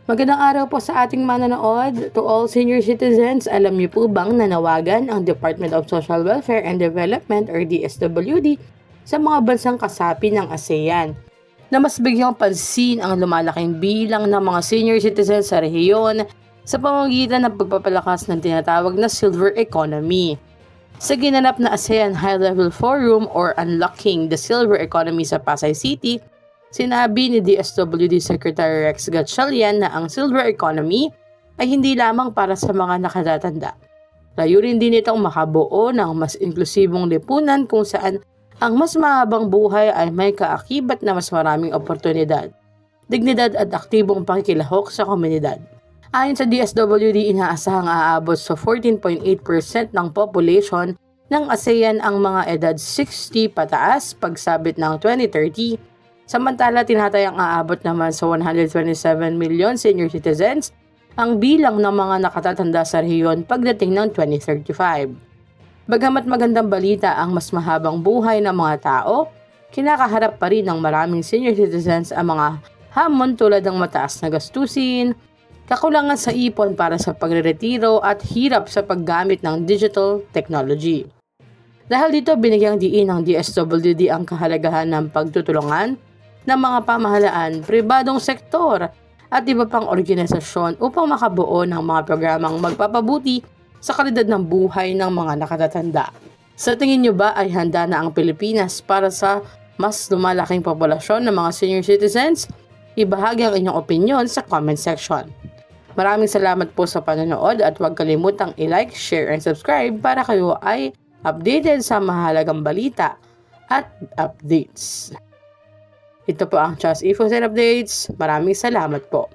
Magandang araw po sa ating manonood. To all senior citizens, alam niyo po bang nanawagan ang Department of Social Welfare and Development or DSWD sa mga bansang kasapi ng ASEAN na mas bigyang pansin ang lumalaking bilang ng mga senior citizens sa rehiyon sa pamamagitan ng pagpapalakas ng tinatawag na silver economy. Sa ginanap na ASEAN High-Level Forum or Unlocking the Silver Economy sa Pasay City, sinabi ni DSWD Secretary Rex Gatchalian na ang silver economy ay hindi lamang para sa mga nakatatanda. Layunin din itong makabuo ng mas inklusibong lipunan kung saan ang mas mahabang buhay ay may kaakibat na mas maraming oportunidad, dignidad at aktibong pakikilahok sa komunidad. Ayon sa DSWD, inaasahang aabot sa 14.8% ng population ng ASEAN ang mga edad 60 pataas pagsabit ng 2030, samantala tinatayang aabot naman sa 127 million senior citizens ang bilang ng mga nakatatanda sa rehiyon pagdating ng 2035. Bagamat magandang balita ang mas mahabang buhay ng mga tao, kinakaharap pa rin ng maraming senior citizens ang mga hamon tulad ng mataas na gastusin, kakulangan sa ipon para sa pagreretiro at hirap sa paggamit ng digital technology. Dahil dito, binigyang diin ng DSWD ang kahalagahan ng pagtutulungan ng mga pamahalaan, pribadong sektor at iba pang organisasyon upang makabuo ng mga programang magpapabuti sa kalidad ng buhay ng mga nakatatanda. Sa tingin nyo ba ay handa na ang Pilipinas para sa mas lumalaking populasyon ng mga senior citizens? Ibahagi ang inyong opinion sa comment section. Maraming salamat po sa panonood at huwag kalimutang i-like, share, and subscribe para kayo ay updated sa mahalagang balita at updates. Ito po ang Just Infos and Updates. Maraming salamat po.